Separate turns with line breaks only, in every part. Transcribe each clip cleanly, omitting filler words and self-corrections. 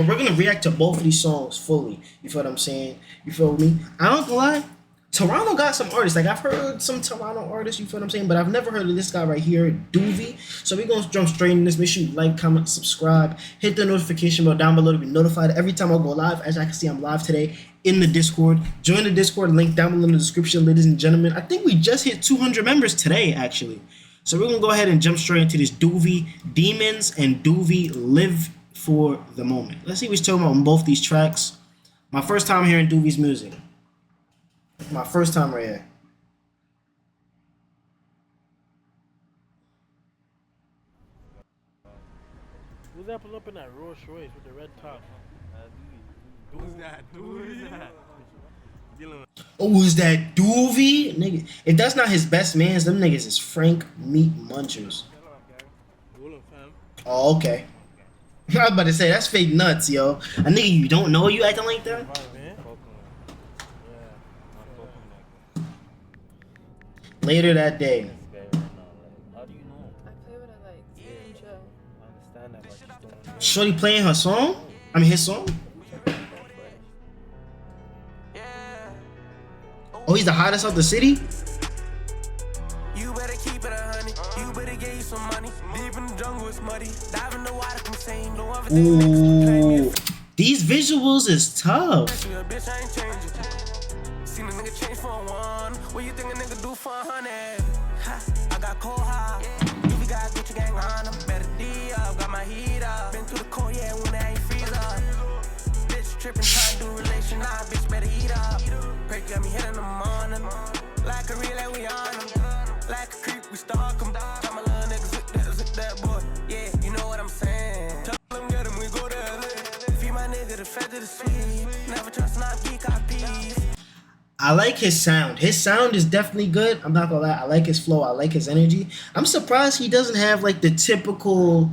We're gonna react to both of these songs fully. You feel what I'm saying? You feel me? I don't gonna lie. Toronto got some artists. Like I've heard some Toronto artists, you feel what I'm saying? But I've never heard of this guy right here, Duvy. So we're gonna jump straight in this. Make sure you like, comment, subscribe, hit the notification bell down below to be notified every time I go live. As I can see, I'm live today in the Discord. Join the Discord, link down below in the description, ladies and gentlemen. I think we just hit 200 members today, actually. So we're gonna go ahead and jump straight into this Duvy Demons and Duvy Live for the Moment. Let's see what's talking about on both these tracks. My first time hearing Duvy's music. My first time right here.
Who's that pull up in that Rolls Royce with the red top?
Who's that? Who is that?
Oh, is that Duvy? Nigga, if that's not his best man, them niggas is Frank Meat Munchers. Oh, okay. I was about to say, that's fake nuts, yo. A nigga you don't know, you acting like that? Later that day. Shorty playing her song? I mean his song? Oh, he's the hottest of the city?
You better keep it 100. You better get you some money. Deep in the jungle, it's muddy. Dive in the water, come sing. No other thing.
Ooh. These visuals is tough.
Bitch, I ain't changing. Seen a nigga change for one. What you think a nigga do for 100? I got cold high. You got Gucci gang on. I'm better D up. Got my heat up. Been through the cold, yeah, when I ain't freeze up. Bitch tripping, trying to do relation. Nah, bitch better eat up. Break got me hit in the morning. Like a relay, we on them. Like a creep, we stalk them. Tell my little niggas, zip that boy. Yeah, you know what I'm saying. Tell them get him, we go to LA. Feed my nigga the fed to the sweet. Never trust not geek copies.
I like his sound. His sound is definitely good. I'm not gonna lie. I like his flow. I like his energy. I'm surprised he doesn't have like the typical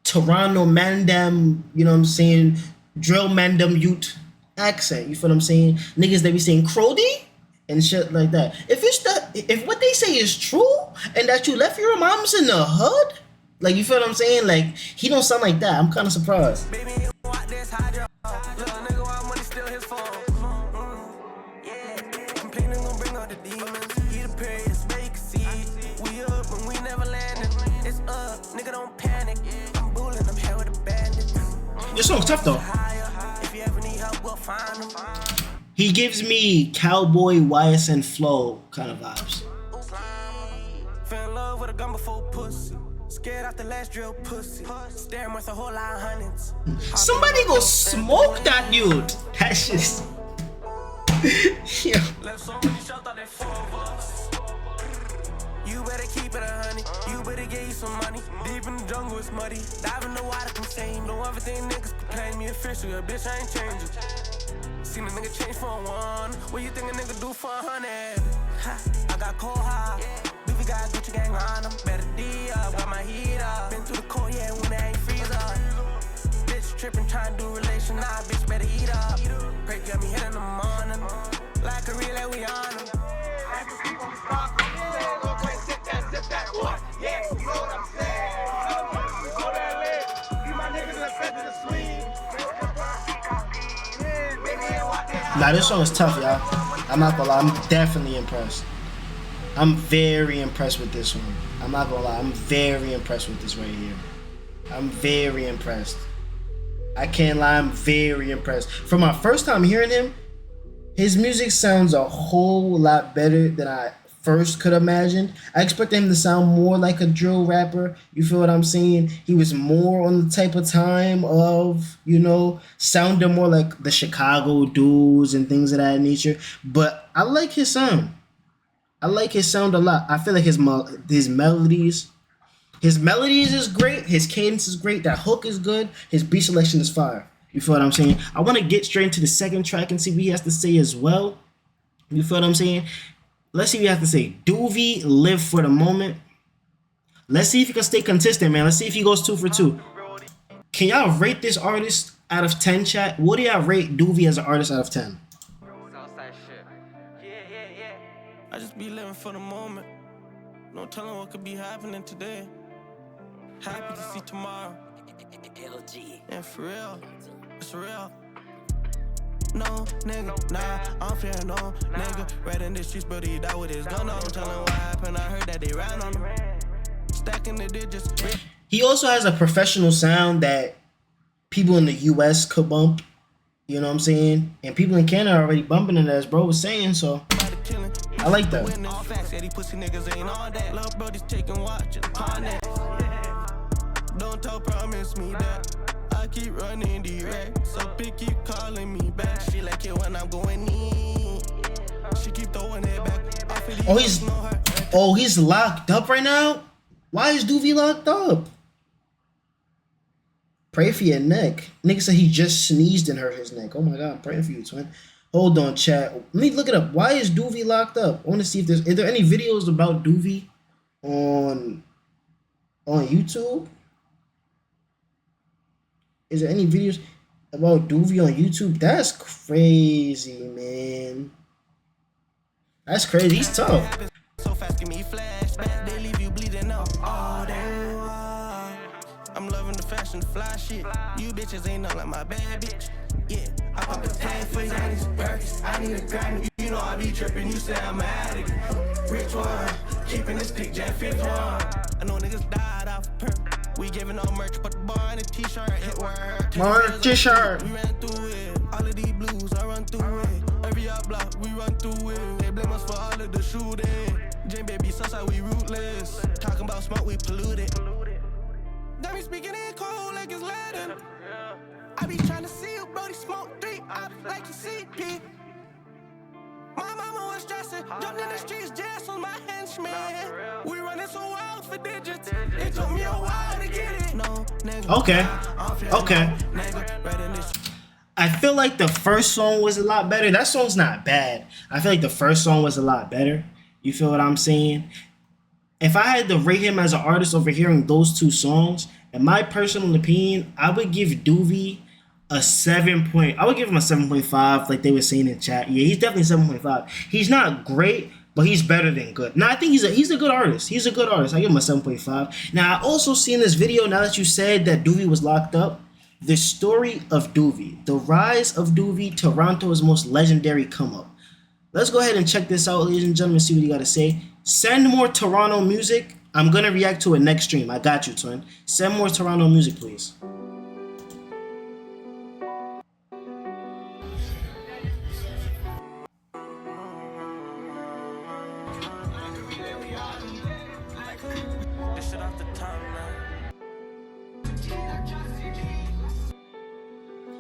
Toronto Mandem, you know what I'm saying, drill Mandem Ute accent. You feel what I'm saying? Niggas they be saying Crody and shit like that. If what they say is true and that you left your moms in the hood, like you feel what I'm saying? Like he don't sound like that. I'm kind of surprised.
Baby, what this hydro? Little nigga, why money still his phone? Yeah, complaining gon' bring out the demons. He the period, it's vacancy. We up when we never landed. It's up, nigga, don't panic. I'm bullying, I'm here with the bandits.
This song's tough though.
If you ever need help, we'll find them.
He gives me cowboy YSN flow kind of vibes.
Fell in love with a gun before pussy. Scared out the last drill pussy. Staring worth a whole lot of hundreds.
Somebody go smoke that dude. That shit's yeah.
Left so many shots out there for us. You better keep it 100. You better get you some money. Deep in the jungle, it's muddy. Dive in the water, come sing. Know everything niggas complain me official. A bitch, I ain't changing. Seen a nigga change for one. What you think a nigga do for 100? I got cold high. Duvy got Gucci gang on him. Better D up. Got my heat up. Been through the cold, yeah, when I ain't freeze up. Bitch tripping, trying to do relation. Nah, bitch better eat up. Pray got me hit in the morning. Like a relay, we on him. Like a creep on the stock. Zip that boy. Yeah, you know what I'm saying. Go to LA. You my niggas that fed to the swing.
Nah, this song is tough, y'all. I'm not gonna lie. I'm definitely impressed. I'm very impressed with this one. I'm not gonna lie. I'm very impressed with this right here. I'm very impressed. I can't lie. I'm very impressed. For my first time hearing him, his music sounds a whole lot better than I first could imagine. I expected him to sound more like a drill rapper. You feel what I'm saying? He was more on the type of time of, you know, sounding more like the Chicago dudes and things of that nature. But I like his sound. I like his sound a lot. I feel like his melodies is great. His cadence is great. That hook is good. His beat selection is fire. You feel what I'm saying? I want to get straight into the second track and see what he has to say as well. You feel what I'm saying? Let's see what he has to say. Duvy, Live for the Moment. Let's see if he can stay consistent, man. Let's see if he goes 2 for 2. Can y'all rate this artist out of 10, chat? What do y'all rate Duvy as an artist out of 10?
I just be living for the moment. No telling what could be happening today. Happy to see tomorrow. And for real, It's real. No, nigga, nah, I'm fearing no nigga. Right in the streets, but he died with his gun on. Tell him what happened, I heard that they ran on him. Stacking the digits.
He also has a professional sound that people in the US could bump. You know what I'm saying? And people in Canada are already bumping it, as bro was saying, so I like that.
Don't tell, promise me that I keep running direct. So pick keep calling me back. She like it when I'm going in. She keep throwing it back.
He's locked up right now? Why is Duvy locked up? Pray for your neck. Nigga said he just sneezed and hurt his neck. Oh my god, I'm praying for you, twin. Hold on, chat. Let me look it up. Why is Duvy locked up? I want to see if is there any videos about Duvy on YouTube? Is there any videos about Duvy on YouTube? That's crazy, man. That's crazy. He's tough.
So fast, give me flashback. They leave you bleeding out all day. I'm loving the fashion, the fly shit. You bitches ain't nothing like my bad bitch. Yeah, I pop a 10 for Yanni's. I need a Grammy. You know I be tripping. You say I'm an addict. Rich one, keeping this stick, Jet 5th one. I know niggas died off perp. We giving all merch, but the bar and a t-shirt hit word.
Mark t-shirt.
We ran through it. All of these blues, I run through it. Every up block, we run through it. They blame us for all of the shooting. Jane baby, sunshine, we rootless. Talking about smoke, we polluted. Got me speaking in cold like it's Latin. I be trying to see you, Brody, smoke 3 up like you CP. My mama was stressing, jumped in the streets, jazz on my henchman. We running so wild for digits. It took me a while to get it. No, nigga.
Okay. I feel like the first song was a lot better. That song's not bad. I feel like the first song was a lot better. You feel what I'm saying? If I had to rate him as an artist over hearing those two songs, in my personal opinion, I would give Duvy a 7 point. I would give him a 7.5, like they were saying in chat. Yeah, he's definitely 7.5. He's not great, but he's better than good. Now I think he's a good artist. He's a good artist. I give him a 7.5. Now I also seen this video. Now that you said that Duvy was locked up, the story of Duvy, the rise of Duvy, Toronto's most legendary come up. Let's go ahead and check this out, ladies and gentlemen. See what you got to say. Send more Toronto music. I'm gonna react to it next stream. I got you, twin. Send more Toronto music, please.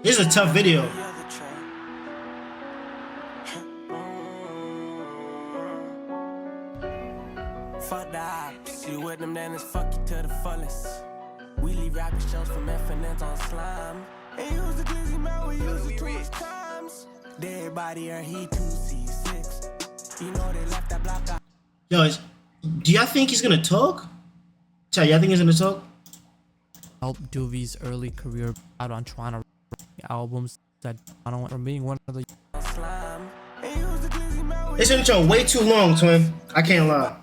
This is a tough video.
Fuck the ops, you with them then it's fuck you to the fullest. We leave rapping shows from FNNs on slime. And use the glizzy man, we use it 2 times. Dead body or he 2C6. You know they left that block out.
Yo, do y'all think he's gonna talk? Chat, y'all think he's gonna talk?
Help Duvy's early career out on Toronto albums that Toronto from being one of the
This intro way too long, twin. I can't lie.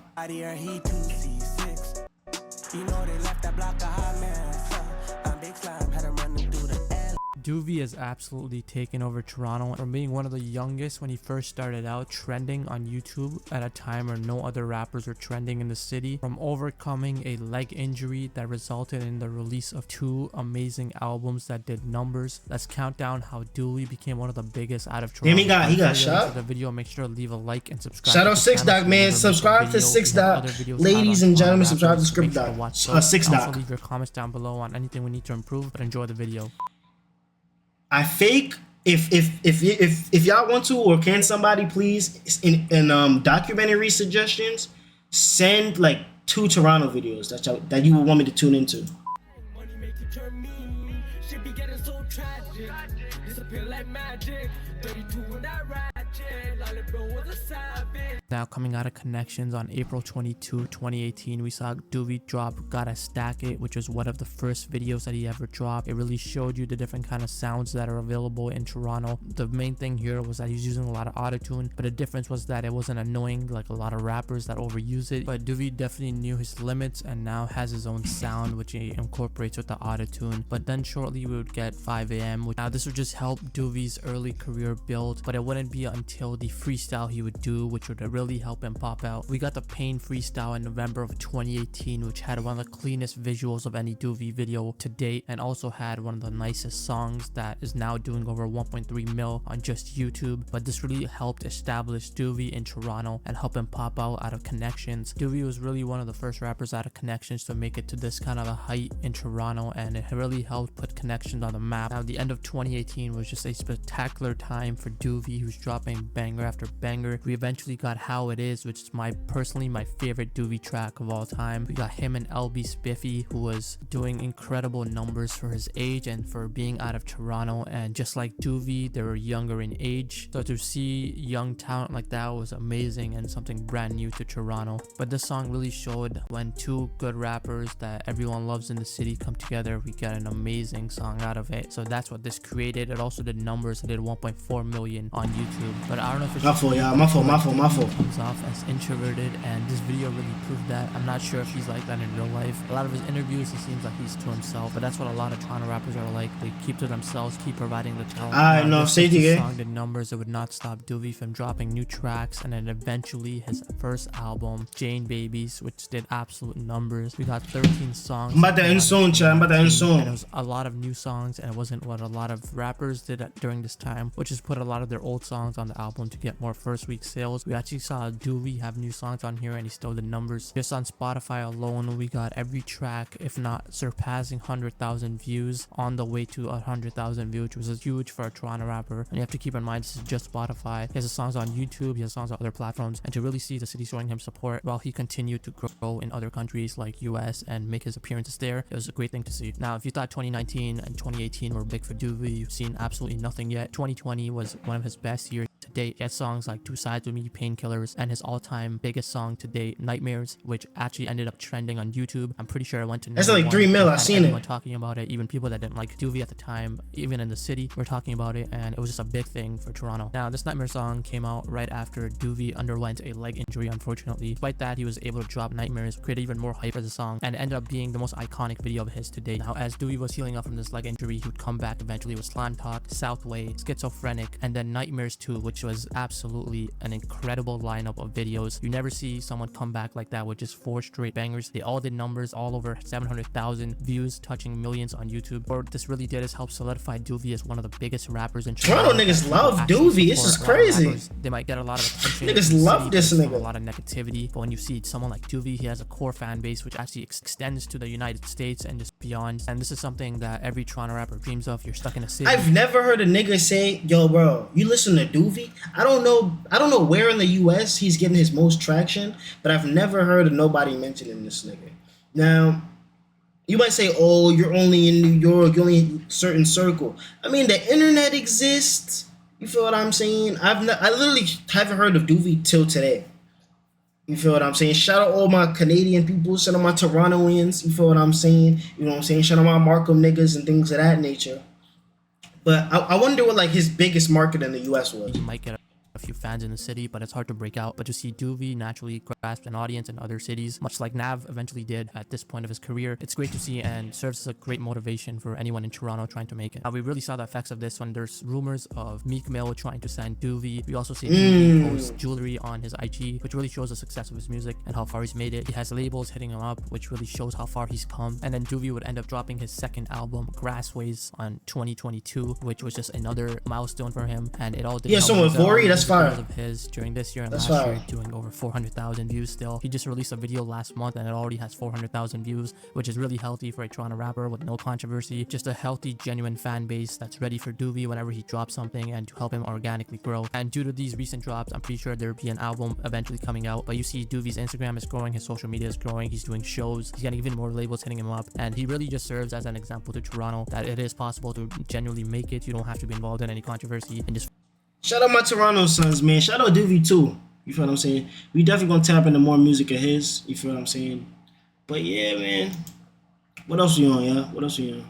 Duvy has absolutely taken over Toronto from being one of the youngest when he first started out trending on YouTube at a time where no other rappers were trending in the city, from overcoming a leg injury that resulted in the release of 2 amazing albums that did numbers. Let's count down how Duvy became one of the biggest out of Toronto.
Damn, he got shot.
The video, make sure to leave a like and subscribe.
Shout out 6 Doc, man. Subscribe to 6 Doc. Ladies and gentlemen, subscribe to Script Doc. 6 Doc.
Also leave your comments down below on anything we need to improve, but enjoy the video.
I fake if y'all want to, or can somebody please in documentary suggestions send like 2 Toronto videos that you would want me to tune into.
Money make you turn mean. Shit be getting so tragic. Disappear like magic. 32 in that ratchet.
Now coming out of Connections on April 22, 2018, we saw Duvy drop Gotta Stack It, which was one of the first videos that he ever dropped. It really showed you the different kind of sounds that are available in Toronto. The main thing here was that he's using a lot of autotune, but the difference was that it wasn't annoying like a lot of rappers that overuse it. But Duvy definitely knew his limits and now has his own sound, which he incorporates with the autotune. But then shortly we would get 5 AM, which now this would just help Duvy's early career build, but it wouldn't be until the freestyle he would do, which would really help him pop out. We got the Pain freestyle in November of 2018, which had one of the cleanest visuals of any Duvy video to date, and also had one of the nicest songs that is now doing over 1.3 mil on just YouTube. But this really helped establish Duvy in Toronto and help him pop out of Connections. Duvy was really one of the first rappers out of Connections to make it to this kind of a height in Toronto, and it really helped put Connections on the map. Now the end of 2018 was just a spectacular time for Duvy, who's dropping banger after banger. We eventually got How It Is, which is personally my favorite Duvy track of all time. We got him and LB Spiffy, who was doing incredible numbers for his age and for being out of Toronto, and just like Duvy, they were younger in age, so to see young talent like that was amazing and something brand new to Toronto. But this song really showed when two good rappers that everyone loves in the city come together, we get an amazing song out of it. So that's what this created. It also did numbers. It did 1.4 million on YouTube. But I don't know if it's
My fault, y'all. My fault.
comes off as introverted, and this video really proved that. I'm not sure if he's like that in real life. A lot of his interviews, he seems like he's to himself, but that's what a lot of Toronto rappers are like. They keep to themselves, keep providing the talent.
I know, safety game.
Song did numbers. It would not stop Duvy from dropping new tracks, and then eventually his first album, Jane Babies, which did absolute numbers. We got 13 songs.
I'm about to end soon, chat. I'm about to end
And
soon.
it was a lot of new songs, and it wasn't what a lot of rappers did during this time, which is put a lot of their old songs on the album to get more first week sales. We actually saw Duvy have new songs on here, and he still did numbers. Just on Spotify alone, we got every track, if not surpassing 100,000 views, on the way to 100,000 views, which was huge for a Toronto rapper. And you have to keep in mind, this is just Spotify. He has songs on YouTube, he has songs on other platforms, and to really see the city showing him support while he continued to grow in other countries like US and make his appearances there, it was a great thing to see. Now, if you thought 2019 and 2018 were big for Duvy, you've seen absolutely nothing yet. 2020 was one of his best years to date. He had songs like Two Sides of Me, Painkillers, and his all-time biggest song to date, Nightmares, which actually ended up trending on YouTube. I'm pretty sure it went to
That's like 3 mil. I seen it.
Talking about it, even people that didn't like Duvy at the time, even in the city, were talking about it, and it was just a big thing for Toronto. Now, this Nightmare song came out right after Duvy underwent a leg injury, unfortunately. Despite that, he was able to drop Nightmares, create even more hype for the song, and ended up being the most iconic video of his to date. Now, as Duvy was healing up from this leg injury, he would come back eventually with Slam Talk, Southway, Schizophrenic, and then Nightmares 2, which was absolutely an incredible lineup of videos. You never see someone come back like that with just 4 straight bangers. They all did numbers, all over 700,000 views, touching millions on YouTube. What this really did is help solidify Duvy as one of the biggest rappers in
Toronto niggas love Duvy. This is crazy.
They might get a lot of attention.
Niggas love this nigga.
A lot of negativity, but when you see someone like Duvy, he has a core fan base which actually extends to the United States and just beyond. And this is something that every Toronto rapper dreams of. You're stuck in a city.
I've never heard a nigga say, "Yo, bro, you listen to Duvy." I don't know where in the US he's getting his most traction, but I've never heard of nobody mentioning this nigga. Now, you might say, "Oh, you're only in New York, you're only in a certain circle." I mean, the internet exists. You feel what I'm saying? I literally haven't heard of Duvy till today. You feel what I'm saying? Shout out all my Canadian people. Shout out my Torontoans. You feel what I'm saying? You know what I'm saying? Shout out my Markham niggas and things of that nature. But I wonder what like his biggest market in the US was.
You might get a few fans in the city, but it's hard to break out. But to see Duvy naturally grasp an audience in other cities, much like Nav eventually did at this point of his career, it's great to see and serves as a great motivation for anyone in Toronto trying to make it. Now, we really saw the effects of this when there's rumors of Meek Mill trying to sign Duvy. We also see Duvy post jewelry on his IG, which really shows the success of his music and how far he's made it. He has labels hitting him up, which really shows how far he's come. And then Duvy would end up dropping his second album, Grassways, on 2022, which was just another milestone for him. And it all did.
Yeah, so with Vori, that's fire.
Of his during this year and
that's
last
fire.
year, doing over 400,000 views still. He just released a video last month and it already has 400,000 views, which is really healthy for a Toronto rapper with no controversy. Just a healthy, genuine fan base that's ready for Duvy whenever he drops something and to help him organically grow. And due to these recent drops, I'm pretty sure there'll be an album eventually coming out. But you see Duvy's Instagram is growing, his social media is growing, he's doing shows, he's getting even more labels hitting him up, and he really just serves as an example to Toronto that it is possible to genuinely make it. You don't have to be involved in any controversy and just
Shout out my Toronto Sons, man. Shout out Duvy too. You feel what I'm saying? We definitely gonna tap into more music of his. You feel what I'm saying? But yeah, man. What else we on, yeah? What else we on?